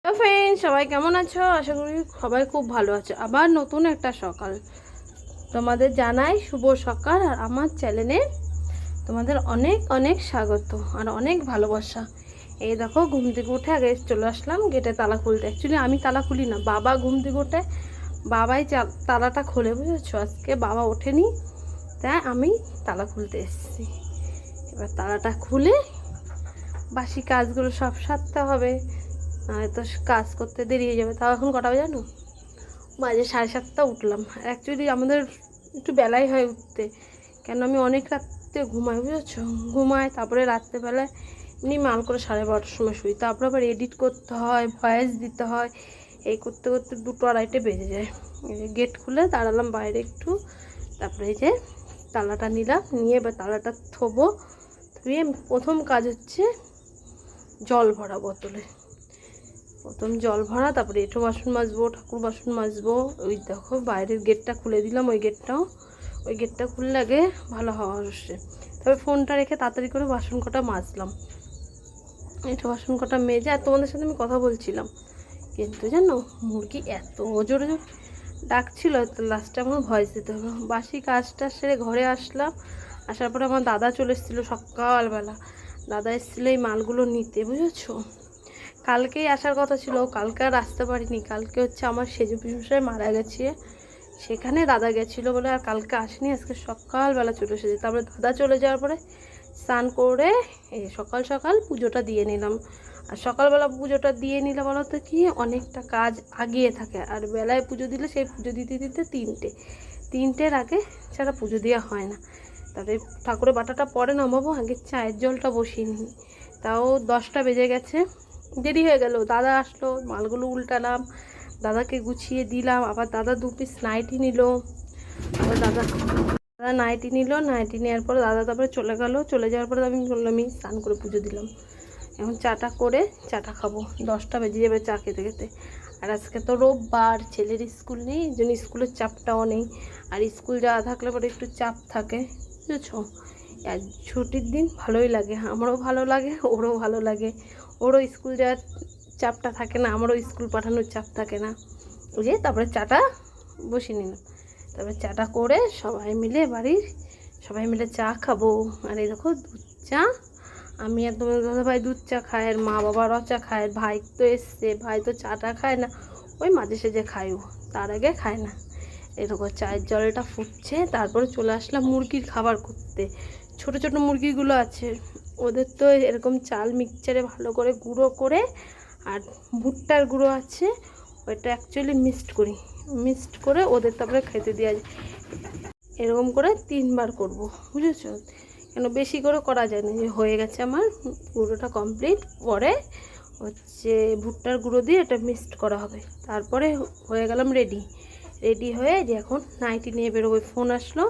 Hello friend, সবাই কেমন আছো? আশা করি সবাই খুব ভালো আছো। আবার নতুন একটা সকাল তোমাদের জানাই শুভ সকাল। আর আমার চ্যানেলে তোমাদের অনেক অনেক স্বাগত আর অনেক ভালোবাসা। এই দেখো, ঘুম থেকে উঠে আগে চলে আসলাম গেটে তালা খুলতে। অ্যাকচুয়ালি আমি তালা খুলি না, বাবা ঘুম থেকে উঠে বাবাই তালাটা খোলে, বুঝেছো? আজকে বাবা ওঠেনি, তাই আমি তালা খুলতে এসেছি। এবার তালাটা খুলে বাসি কাজগুলো সব সারতে হবে, তো কাজ করতে দেরি হয়ে যাবে। তাও এখন কটা বাজে জানো? বাজে 7:30। উঠলাম। অ্যাকচুয়ালি আমাদের একটু বেলাই হয় উঠতে, কেন আমি অনেক রাত্রে ঘুমাই, বুঝেছো? ঘুমাই, তারপরে রাত্রেবেলায় এমনি মাল করে 12:30টার সময় শুই। তারপরে আবার এডিট করতে হয়, ভয়েস দিতে হয়, এই করতে করতে 2-2:30 বেজে যায়। গেট খুলে দাঁড়ালাম বাইরে একটু, তারপরে এই যে তালাটা নিলাম, নিয়ে এবার তালাটা থবো। ধুয়ে প্রথম কাজ হচ্ছে জল ভরা বোতলে। প্রথম জল ভরা, তারপরে এঁঠো বাসন মাজবো, ঠাকুর বাসন মাজবো। ওই দেখো বাইরের গেটটা খুলে দিলাম, ওই গেটটা খুললে আগে ভালো হাওয়া আসে। তারপরে ফোনটা রেখে তাড়াতাড়ি করে বাসন কটা মাজলাম। এঁঠো বাসন কটা মেজে আর তোমাদের সাথে আমি কথা বলছিলাম, কিন্তু জানো মুরগি এত জোরে জোরে ডাকছিল, তো লাস্টে আমার ভয়েস দিতে হলো। বাসি কাজটা সেরে ঘরে আসলাম। আসার পরে আমার দাদা চলে এসেছিলো সকালবেলা। দাদা এসেছিলো এই মালগুলো নিতে, বুঝেছো? কালকেই আসার কথা ছিল, কালকে আর আসতে পারিনি। কালকে হচ্ছে আমার সেজু পিসুমশাই মারা গেছে, সেখানে দাদা গেছিলো বলে আর কালকে আসেনি। আজকে সকালবেলা চলে এসেছে। তারপরে দাদা চলে যাওয়ার পরে স্নান করে এই সকাল সকাল পুজোটা দিয়ে নিলাম। আর সকালবেলা পুজোটা দিয়ে নিলে বলো তো কি অনেকটা কাজ আগিয়ে থাকে। আর বেলায় পুজো দিলে সেই পুজো দিতে দিতে তিনটের আগে ছাড়া পুজো দেওয়া হয় না। তারপরে ঠাকুরের বাটাটা পরে নামাবো, আগে চায়ের জলটা বসিয়ে নিই। তাও 10টা বেজে গেছে, দেরি হয়ে গেল। দাদা আসলো, মালগুলো উল্টালাম, দাদাকে গুছিয়ে দিলাম। আবার দাদা 2 পিস নাইটি নিল। আবার দাদা নাইটি নেওয়ার পর দাদা তারপরে চলে গেল। চলে যাওয়ার পরে আমি বললাম আমি স্নান করে পুজো দিলাম। এখন চাটা করে চাটা খাবো, 10টা বেজে যাবে চা খেতে খেতে। আর আজকে তো রোববার, ছেলের স্কুল নেই, এই জন্য স্কুলের চাপটাও নেই। আর স্কুল যাওয়া থাকলে পরে একটু চাপ থাকে, বুঝেছো? আর ছুটির দিন ভালোই লাগে, আমারও ভালো লাগে, ওরও ভালো লাগে। ওরও স্কুল যাওয়ার চাপটা থাকে না, আমারও স্কুল পাঠানোর চাপ থাকে না। ওই যে তারপরে চাটা বসিয়ে নিলাম। তারপরে চাটা করে সবাই মিলে চা খাবো। আর এই দেখো দুধ চা, আমি আর তোমার দাদাভাই দুধ চা খায়, আর মা বাবা র চা খায়। ভাই তো এসছে, ভাই তো চাটা খায় না, ওই মাঝে সাঝে খায়ও, তার আগে খায় না। এরকম চায়ের জলটা ফুটছে। তারপরে চলে আসলাম মুরগির খাবার করতে। ছোট ছোট মুরগিগুলো আছে, ওদের তো এরকম চাল মিক্সচারে ভালো করে গুঁড়ো করে, আর ভুট্টার গুঁড়ো আছে, ওইটা অ্যাকচুয়ালি মিক্সড করে ওদের তারপরে খেতে দেওয়া যায়। এরকম করে 3বার করব, বুঝেছো? কেন বেশি করে করা যায় না। যে হয়ে গেছে আমার গুঁড়োটা কমপ্লিট। পরে হচ্ছে ভুট্টার গুঁড়ো দিয়ে এটা মিক্সড করা হবে। তারপরে হয়ে গেলাম রেডি হয়ে যে এখন নাইটি নিয়ে বেরোবো। ফোন আসলো,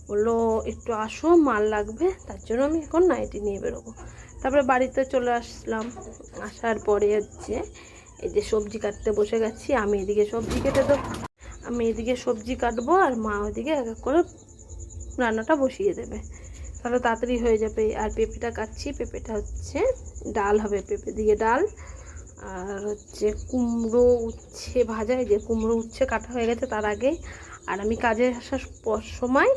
বললো একটু আসো, মাল লাগবে, তার জন্য আমি এখন নাইটি নিয়ে বেরোবো। তারপরে বাড়িতে চলে আসলাম। আসার পরে হচ্ছে এই যে সবজি কাটতে বসে গেছি। আমি এদিকে সবজি কাটবো, আর মা ওইদিকে এক এক করে রান্নাটা বসিয়ে দেবে, তাহলে তাড়াতাড়ি হয়ে যাবে। আর পেঁপেটা কাটছি, পেঁপেটা হচ্ছে ডাল হবে, পেঁপে দিয়ে ডাল। আর হচ্ছে কুমড়ো উচ্ছে ভাজা, এই যে কুমড়ো উচ্ছে কাটা হয়ে গেছে তার আগে। আর আমি কাজে আসার সময়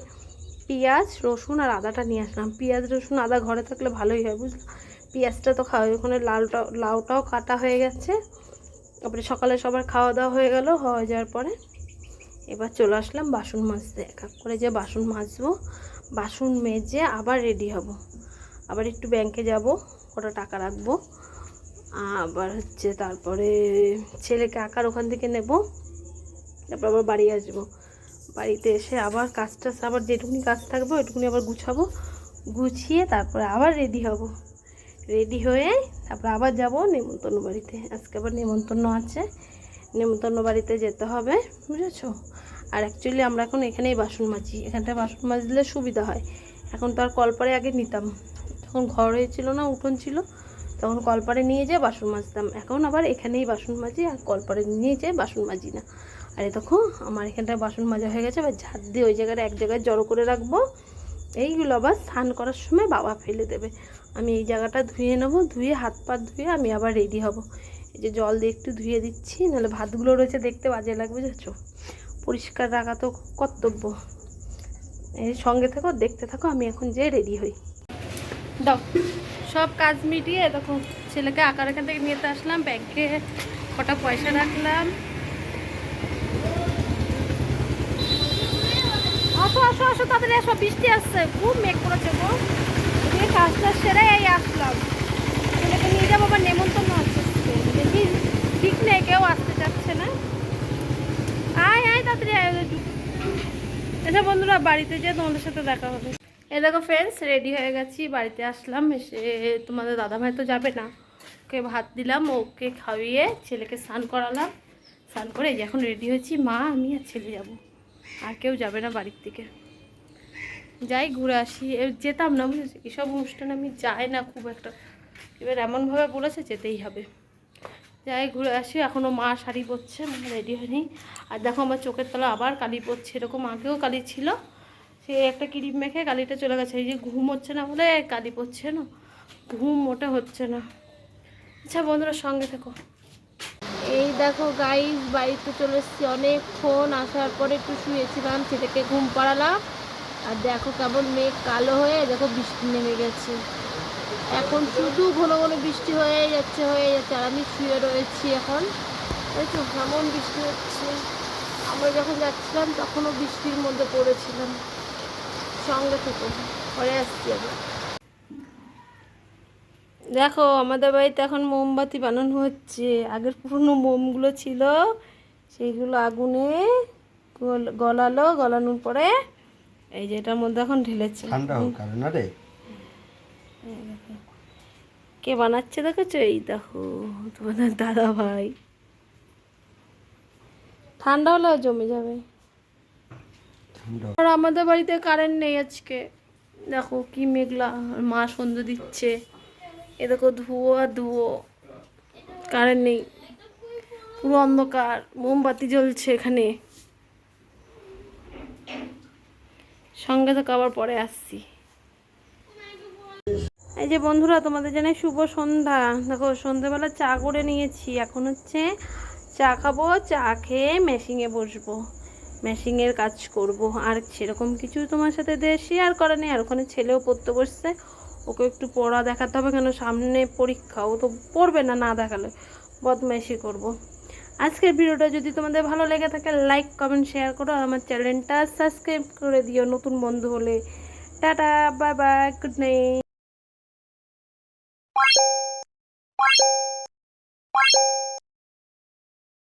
পেঁয়াজ রসুন আর আদাটা নিয়ে আসলাম। পেঁয়াজ রসুন আদা ঘরে থাকলে ভালোই হয়, বুঝলো? পেঁয়াজটা তো খাওয়া, ওখানে লাউটাও কাটা হয়ে গেছে। তারপরে সকালে সবার খাওয়া দাওয়া হয়ে যাওয়ার পরে এবার চলে আসলাম বাসন মাজতে। এক এক করে যে বাসন মাজবো, বাসন মেজে আবার রেডি হব। আবার একটু ব্যাংকে যাব, কটা টাকা রাখবো। আবার হচ্ছে তারপরে ছেলেকে আঁকার ওখান থেকে নেব। তারপর আবার বাড়ি আসবো। বাড়িতে এসে আবার আবার যেটুকুনি কাজ থাকবে ওইটুকুনি আবার গুছিয়ে তারপরে আবার রেডি হব। রেডি হয়ে তারপর আবার যাব নেমন্তন্ন বাড়িতে। আজকে আবার নেমন্তন্ন আছে, নেমন্তন্ন বাড়িতে যেতে হবে, বুঝেছো? আর অ্যাকচুয়ালি আমরা এখন এখানেই বাসন মাজি, এখানটায় বাসন মাজলে সুবিধা হয়। এখন তো আর কলপারে আগে নিতাম, যখন ঘর হয়েছিল না, উঠোন ছিল, তখন কলপারে নিয়ে যেয়ে বাসন মাজতাম। এখন আবার এখানেই বাসন মাজি, আর কলপারে নিয়ে যেয়ে বাসন মাজি না। আর দেখো আমার এখানটায় বাসন মাজা হয়ে গেছে। এবার ঝাড় দিয়ে ওই জায়গাটা এক জায়গায় জড়ো করে রাখবো। এইগুলো আবার স্নান করার সময় বাবা ফেলে দেবে। আমি এই জায়গাটা ধুয়ে নেবো, ধুয়ে হাত পা ধুয়ে আমি আবার রেডি হব। এই যে জল দিয়ে একটু ধুয়ে দিচ্ছি, নাহলে ভাতগুলো রয়েছে দেখতে বাজে লাগবে, বুঝেছো? পরিষ্কার রাখা তো কর্তব্য। এই সঙ্গে থাকো, দেখতে থাকো, আমি এখন যে রেডি হই। দাও, সব কাজ মিটিয়ে দেখো ছেলেকে আঁকার এখান থেকে নিয়ে আসলাম, ব্যাংকে কটা পয়সা রাখলাম। আসো আসো আসো, তাড়াতাড়ি আসো, বৃষ্টি আসছে, খুব মেঘ করেছে গো। এদিকে কাজটা সেরে এই আসলাম, ছেলেকে নিয়ে যাবো, আবার নেমন্তন্ন আছে, দেখি ঠিক নেই, কেউ আসতে চাচ্ছে না। আয় আয় তাড়াতাড়ি আয়। আচ্ছা বন্ধুরা, বাড়িতে যেয়ে তোমাদের সাথে দেখা হবে। এই দেখো ফ্রেন্ডস, রেডি হয়ে গেছি, বাড়িতে আসলাম। এসে তোমাদের দাদাভাই তো যাবে না, ওকে ভাত দিলাম, ওকে খাইয়ে ছেলেকে স্নান করালাম। স্নান করে এই যে এখন রেডি হয়েছি, মা আমি আর ছেলে যাব, আর কেউ যাবে না বাড়ির থেকে। যাই ঘুরে আসি, যেতাম না বুঝেছি, এসব অনুষ্ঠানে আমি যাই না খুব একটা, এবার এমনভাবে বলেছে যেতেই হবে। যাই ঘুরে আসি। এখনও মা শাড়ি পরছে, মা রেডি হয়নি। আর দেখো আমার চোখের তলা আবার কালি পড়ছে, এরকম আগেও কালি ছিল, সে একটা ক্রিম মেখে কালিটা চলে গেছে। এই যে ঘুম হচ্ছে না বলে কালি পড়ছে, না ঘুম মোটে হচ্ছে না। আচ্ছা বন্ধুরা, সঙ্গে থেকো। এই দেখো গাইস, বাড়িতে চলে এসেছি, অনেকক্ষণ আসার পরে একটু শুয়েছিলাম, ছেলেকে ঘুম পাড়ালাম। আর দেখো কেমন মেঘ কালো হয়ে দেখো বৃষ্টি নেমে গেছে, এখন শুধু ঘন ঘন বৃষ্টি হয়ে যাচ্ছে আর আমি শুয়ে রয়েছি এখন। তাই তো কেমন বৃষ্টি হচ্ছে, আমরা যখন যাচ্ছিলাম তখনও বৃষ্টির মধ্যে পড়েছিলাম। সঙ্গে থেকো, পরে আসছি আবার। দেখো আমাদের বাড়িতে এখন মোমবাতি বানানো হচ্ছে, আগের পুরনো মোমগুলো ছিল সেইগুলো আগুনে গলানোর পরে এই যে এটার মধ্যে এখন ঢেলেছে। ঠান্ডা হোক আর না রে। কে বানাচ্ছে দেখেছো? এই দেখো তোমাদের দাদা ভাই। ঠান্ডা হলেও জমে যাবে। আর আমাদের বাড়িতে কারেন্ট নেই আজকে, দেখো কি মেঘলা, মা সন্ধ্যে দিচ্ছে, এ দেখো ধুয়ো আর ধুয়ো, কারেন্ট নেই, পুরো অন্ধকার, মোমবাতি জ্বলছে এখানে। সঙ্গে থেকে আবার পরে আসছি। এই যে বন্ধুরা, তোমাদের জানাই শুভ সন্ধ্যা। দেখো সন্ধ্যেবেলা চা করে নিয়েছি, এখন হচ্ছে চা খাবো, চা খেয়ে মেশিনে বসবো, মেশিনের কাজ করব। আর সেরকম কিছু তোমার সাথে শেয়ার করা নেই। আর ওখানে ছেলেও পড়তে বসছে, ওকে একটু পড়া দেখাতে হবে, কেন সামনে পরীক্ষা, ও তো পড়বে না, না দেখালে বদমাইশি করব। আজকের ভিডিওটা যদি তোমাদের ভালো লেগে থাকে, লাইক কমেন্ট শেয়ার করো, আর আমার চ্যানেলটা সাবস্ক্রাইব করে দিও নতুন বন্ধু হলে। Tata, bye bye, good night.